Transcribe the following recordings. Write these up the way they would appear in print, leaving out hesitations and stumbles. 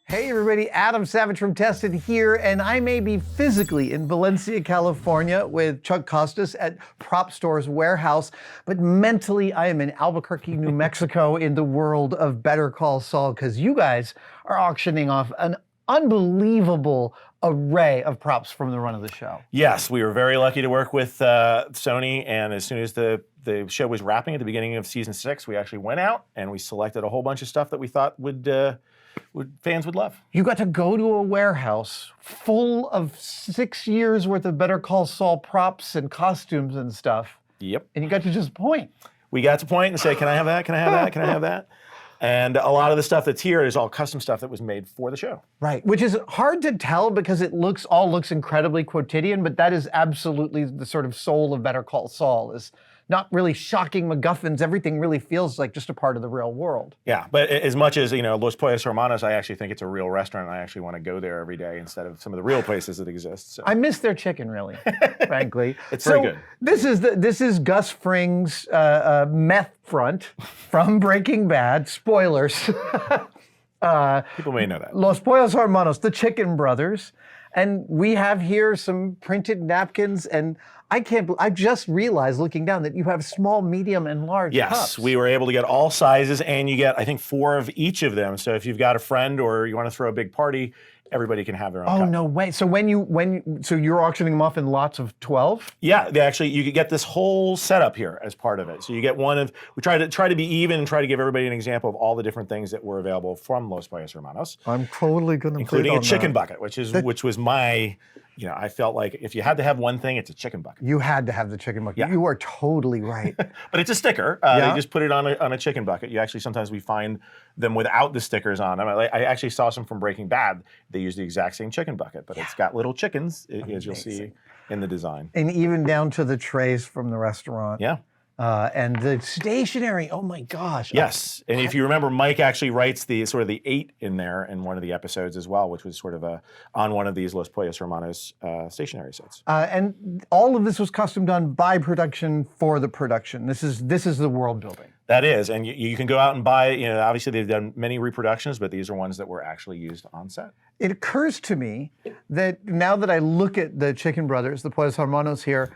Hey everybody, Adam Savage from Tested here, and I may be physically in Valencia, California with Chuck Costas at Prop Store's warehouse, but mentally I am in Albuquerque, New Mexico in the world of Better Call Saul, because you guys are auctioning off an unbelievable array of props from the run of the show. Yes, we were very lucky to work with Sony, and as soon as the show was wrapping at the beginning of season 6, we actually went out and we selected a whole bunch of stuff that we thought fans would love. You got to go to a warehouse full of 6 years worth of Better Call Saul props and costumes and stuff. Yep. And you got to just point. We got to point and say, can I have that? Can I have that? Can I have that? And a lot of the stuff that's here is all custom stuff that was made for the show. Right, which is hard to tell because it all looks incredibly quotidian, but that is absolutely the sort of soul of Better Call Saul, is not really shocking MacGuffins. Everything really feels like just a part of the real world. Yeah, but as much as, Los Pollos Hermanos, I actually think it's a real restaurant. I actually want to go there every day instead of some of the real places that exist. So. I miss their chicken, really, frankly. It's very good. This is Gus Fring's meth front from Breaking Bad. Spoilers. People may know that. Los Pollos Hermanos, the Chicken Brothers. And we have here some printed napkins, and I just realized looking down that you have small, medium, and large cups. Yes, we were able to get all sizes, and you get, I think, 4 of each of them. So if you've got a friend or you want to throw a big party, everybody can have their own cup. Oh, no way. So so you're auctioning them off in lots of 12? Yeah, you could get this whole setup here as part of it. So you get we try to be even and try to give everybody an example of all the different things that were available from Los Pollos Hermanos. I'm totally going to including a chicken bucket, which was my, I felt like if you had to have one thing, it's a chicken bucket. You had to have the chicken bucket. Yeah. You are totally right. But it's a sticker. They just put it on a chicken bucket. Sometimes we find them without the stickers on them. I actually saw some from Breaking Bad. They use the exact same chicken bucket, but it's got little chickens, as you'll see in the design. And even down to the trays from the restaurant. Yeah. And the stationery, oh my gosh. Yes, and if you remember, Mike actually writes the 8 in there in one of the episodes as well, which was sort of on one of these Los Pollos Hermanos stationery sets. And all of this was custom done by production for the production. This is the world building. That is, and you can go out and buy, obviously they've done many reproductions, but these are ones that were actually used on set. It occurs to me that now that I look at the Chicken Brothers, the Pollos Hermanos here,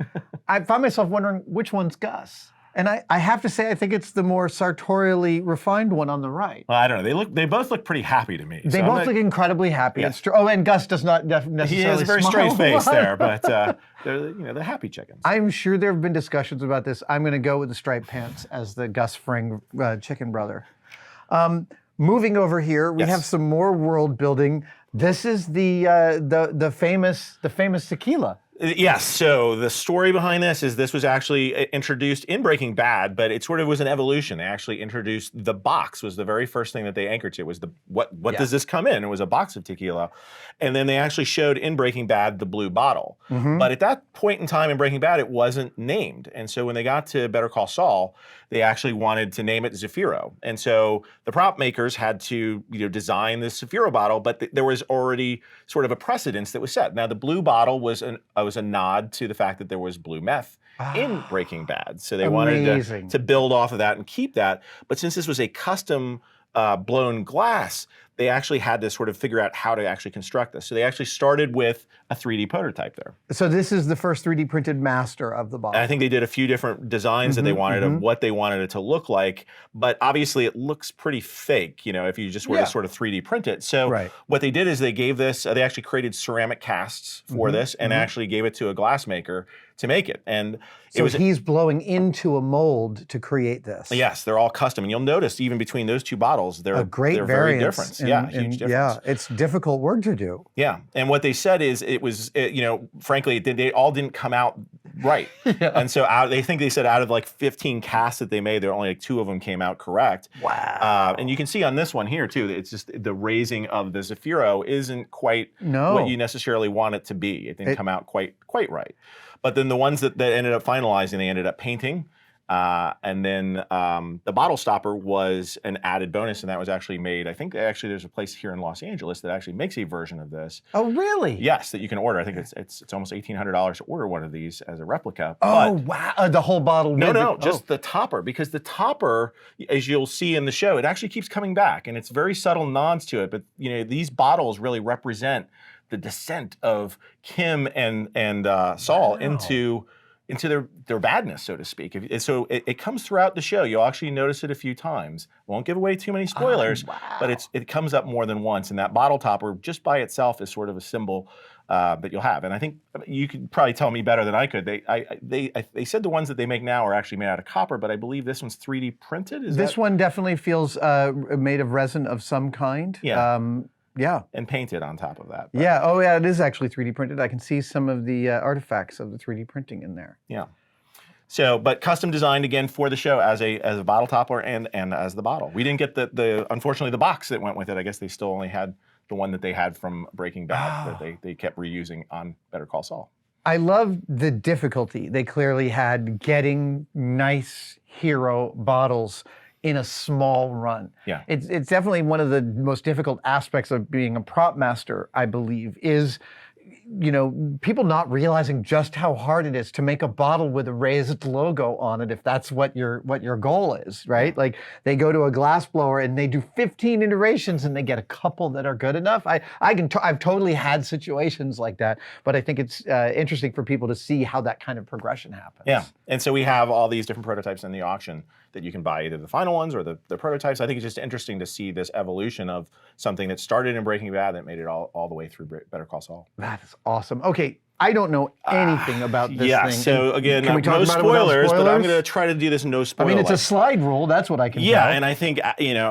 I find myself wondering which one's Gus. And I have to say, I think it's the more sartorially refined one on the right. Well, I don't know. They both look pretty happy to me. They both look incredibly happy. Yes. And Gus does not necessarily. He has a very straight face there, but they're happy chickens. I'm sure there have been discussions about this. I'm going to go with the striped pants as the Gus Fring chicken brother. Moving over here, we have some more world building. This is the famous tequila. Yes, so the story behind this was actually introduced in Breaking Bad, but it sort of was an evolution. They actually introduced the box, was the very first thing that they anchored to, was what does this come in? It was a box of tequila. And then they actually showed in Breaking Bad the blue bottle. Mm-hmm. But at that point in time in Breaking Bad, it wasn't named. And so when they got to Better Call Saul, they actually wanted to name it Zafiro. And so the prop makers had to design this Zafiro bottle, but there was already sort of a precedence that was set. Now the blue bottle was a nod to the fact that there was blue meth in Breaking Bad. So they wanted to build off of that and keep that. But since this was a custom blown glass, they actually had to sort of figure out how to actually construct this. So they actually started with a 3D prototype there. So this is the first 3D printed master of the bottle. And I think they did a few different designs that they wanted of what they wanted it to look like, but obviously it looks pretty fake, if you just were to sort of 3D print it. So what they did is they gave this, they actually created ceramic casts for this and actually gave it to a glass maker to make it. And so he's blowing into a mold to create this. Yes, they're all custom. And you'll notice even between those two bottles, they're very different. Huge difference. Yeah, it's difficult work to do. Yeah, and what they said is frankly, they all didn't come out right. And so they said out of like 15 casts that they made, there only like 2 of them came out correct. Wow. And you can see on this one here too, it's just the raising of the Zafiro isn't quite what you necessarily want it to be. It didn't come out quite right. But then the ones that ended up finalizing, they ended up painting And then the bottle stopper was an added bonus, and that was actually made. I think actually there's a place here in Los Angeles that actually makes a version of this. Oh, really? Yes, that you can order. I think it's almost $1,800 to order one of these as a replica. Oh, but wow. The whole bottle? No, just the topper. Because the topper, as you'll see in the show, it actually keeps coming back, and it's very subtle nods to it. But these bottles really represent the descent of Kim and Saul into their badness, so to speak. So it comes throughout the show. You'll actually notice it a few times. Won't give away too many spoilers, but it comes up more than once. And that bottle topper, just by itself, is sort of a symbol that you'll have. And I think you could probably tell me better than I could. They said the ones that they make now are actually made out of copper, but I believe this one's 3D printed. This one definitely feels made of resin of some kind. Yeah. Yeah. And painted on top of that. But. Yeah. Oh, yeah. It is actually 3D printed. I can see some of the artifacts of the 3D printing in there. Yeah. So, but custom designed again for the show as a bottle topper and as the bottle. We didn't get the unfortunately the box that went with it. I guess they still only had the one that they had from Breaking Bad that they kept reusing on Better Call Saul. I love the difficulty they clearly had getting nice hero bottles in a small run. Yeah. It's definitely one of the most difficult aspects of being a prop master, I believe, is people not realizing just how hard it is to make a bottle with a raised logo on it if that's what your goal is, right? Like they go to a glass blower and they do 15 iterations and they get a couple that are good enough. I've totally had situations like that, but I think it's interesting for people to see how that kind of progression happens. Yeah, and so we have all these different prototypes in the auction that you can buy, either the final ones or the prototypes. I think it's just interesting to see this evolution of something that started in Breaking Bad that made it all the way through Better Call Saul. That is awesome. Okay, I don't know anything about this thing. Yeah, so again, Can we talk no about it without spoilers, but I'm spoilers? going to try to do this no spoiler. I mean, it's a slide rule. That's what I can tell. Yeah, and I think,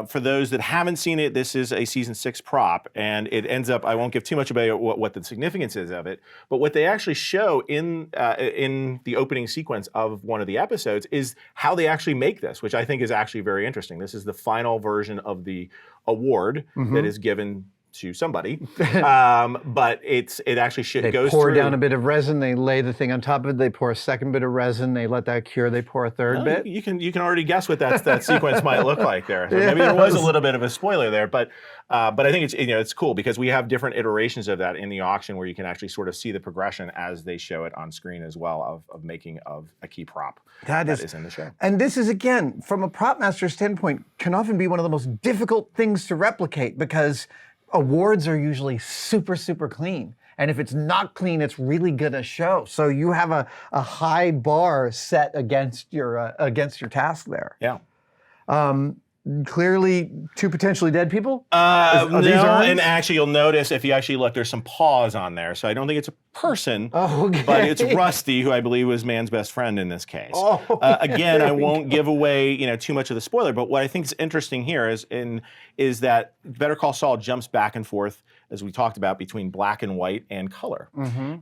for those that haven't seen it, this is a season 6 prop, and it ends up, I won't give too much about what the significance is of it, but what they actually show in the opening sequence of one of the episodes is how they actually make this, which I think is actually very interesting. This is the final version of the award that is given to somebody, but it actually goes through. They pour down a bit of resin, they lay the thing on top of it, they pour a second bit of resin, they let that cure, they pour a third bit. You can already guess what that sequence might look like there. So maybe there was a little bit of a spoiler there, but I think it's cool because we have different iterations of that in the auction where you can actually sort of see the progression as they show it on screen as well of making of a key prop that is in the show. And this is, again, from a prop master standpoint, can often be one of the most difficult things to replicate because awards are usually super, super clean. And if it's not clean, it's really gonna show. So you have a high bar set against your task there. Yeah. Clearly, 2 potentially dead people? No, and actually you'll notice if you actually look, there's some paws on there. So I don't think it's a person, but it's Rusty, who I believe was Man's best friend in this case. Again, I won't give away too much of the spoiler, but what I think is interesting here is that Better Call Saul jumps back and forth, as we talked about, between black and white and color.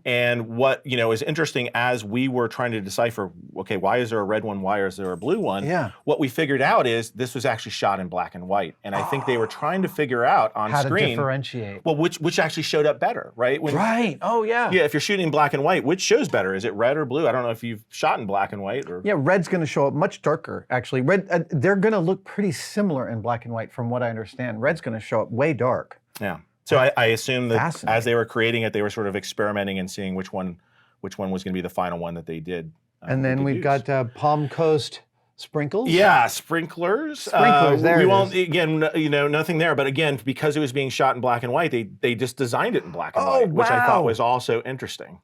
And what is interesting as we were trying to decipher, okay, why is there a red one, why is there a blue one? Yeah. What we figured out is this was actually shot in black and white. And I think they were trying to figure out on how screen to differentiate. Well, which actually showed up better, right? Right. Oh, yeah. Yeah, if you're shooting black and white, which shows better? Is it red or blue? I don't know if you've shot in black and white or. Yeah, red's going to show up much darker, actually. Red, they're going to look pretty similar in black and white, from what I understand. Red's going to show up way dark. Yeah. So I assume that as they were creating it, they were sort of experimenting and seeing which one was going to be the final one that they did. And then we've got Palm Coast sprinkles. Yeah, sprinklers. There we won't, again, nothing there. But again, because it was being shot in black and white, they just designed it in black and white, which I thought was also interesting.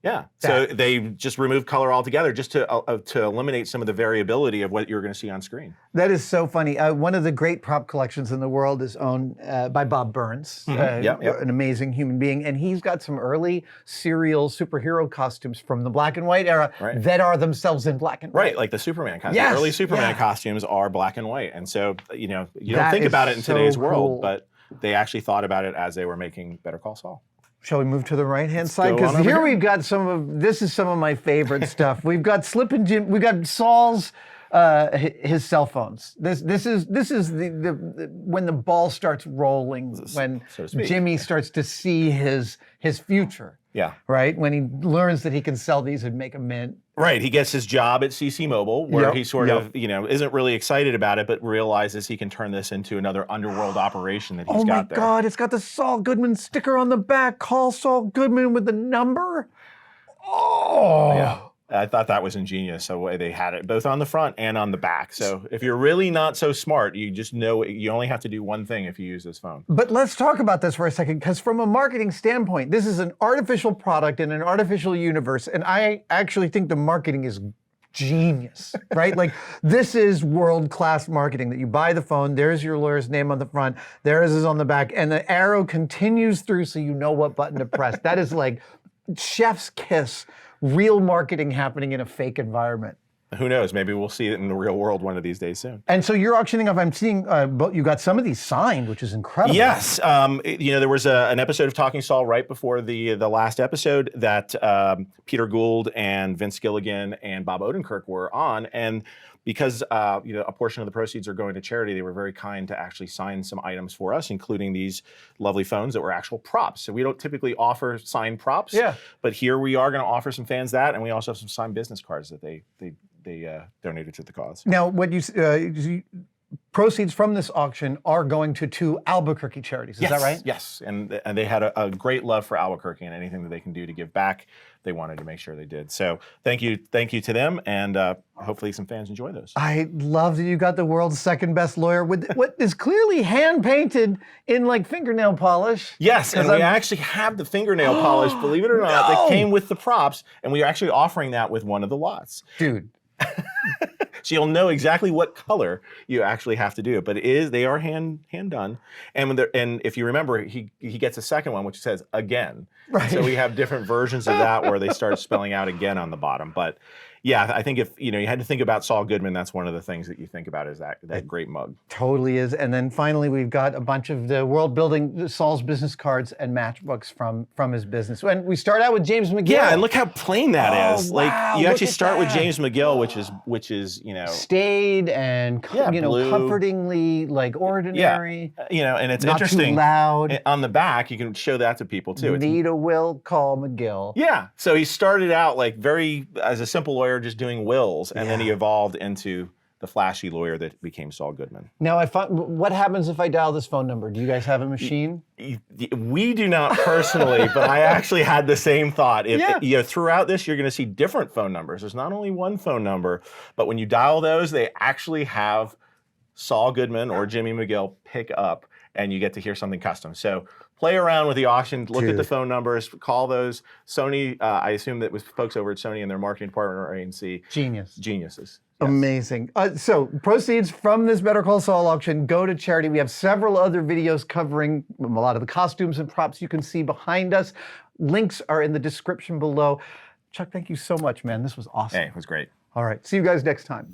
Yeah, so they just removed color altogether just to eliminate some of the variability of what you're going to see on screen. That is so funny. One of the great prop collections in the world is owned by Bob Burns, an amazing human being, and he's got some early serial superhero costumes from the black and white era that are themselves in black and white. Right, like the Superman costumes. Yes, early Superman costumes are black and white, and so you don't think about it in today's world, but they actually thought about it as they were making Better Call Saul. Shall we move to the right-hand side? Because here we've got some of my favorite stuff. We've got Slip and Jim, we've got Saul's his cell phones. This is the when the ball starts rolling, when so to speak. Jimmy starts to see his future. Yeah. Right? When he learns that he can sell these and make a mint. Right. He gets his job at CC Mobile, where Yep, he sort yep. of, isn't really excited about it, but realizes he can turn this into another underworld operation that he's got there. Oh my God, it's got the Saul Goodman sticker on the back. Call Saul Goodman with the number. Oh. Yeah. I thought that was ingenious, the way they had it, both on the front and on the back. So if you're really not so smart, you just know you only have to do one thing if you use this phone. But let's talk about this for a second, because from a marketing standpoint, this is an artificial product in an artificial universe, and I actually think the marketing is genius, right? Like, this is world-class marketing, that you buy the phone, there's your lawyer's name on the front, theirs is on the back, and the arrow continues through so you know what button to press. That is like chef's kiss. Real marketing happening in a fake environment. Who knows? Maybe we'll see it in the real world one of these days soon. And so you're auctioning off, I'm seeing, but you got some of these signed, which is incredible. Yes. There was an episode of Talking Saul right before the last episode that Peter Gould and Vince Gilligan and Bob Odenkirk were on. And because a portion of the proceeds are going to charity, they were very kind to actually sign some items for us, including these lovely phones that were actual props. So we don't typically offer signed props, but here we are going to offer some fans that, and we also have some signed business cards that they donated to the cause. Now, what proceeds from this auction are going to two Albuquerque charities, is that right? Yes, and they had a great love for Albuquerque, and anything that they can do to give back, they wanted to make sure they did. So thank you to them, and hopefully some fans enjoy those. I love that you got the world's second best lawyer with what is clearly hand painted in like fingernail polish. Yes, and we actually have the fingernail polish, believe it or not, that came with the props, and we are actually offering that with one of the lots. Dude. So you'll know exactly what color you actually have to do it, but they are hand done. And if you remember, he gets a second one which says again. Right. So we have different versions of that where they start spelling out again on the bottom. But yeah, I think if you had to think about Saul Goodman, that's one of the things that you think about is that great mug. Totally is. And then finally, we've got a bunch of the world building Saul's business cards and matchbooks from his business. And we start out with James McGill. Yeah, and look how plain that is. Wow, like you actually start with James McGill, which is staid and blue. Comfortingly like ordinary. Yeah. And it's not interesting. Too loud. On the back, you can show that to people too. Need a will, call McGill. Yeah. So he started out like as a simple lawyer, just doing wills, and then he evolved into the flashy lawyer that became Saul Goodman. Now, what happens if I dial this phone number? Do you guys have a machine? We do not personally, but I actually had the same thought. Throughout this, you're going to see different phone numbers. There's not only one phone number, but when you dial those, they actually have Saul Goodman or Jimmy McGill pick up, and you get to hear something custom. So play around with the auction, look at the phone numbers, call those. Sony, I assume that was folks over at Sony and their marketing department or ANC. Geniuses. Yes. Amazing. So proceeds from this Better Call Saul auction go to charity. We have several other videos covering a lot of the costumes and props you can see behind us. Links are in the description below. Chuck, thank you so much, man. This was awesome. Hey, it was great. All right. See you guys next time.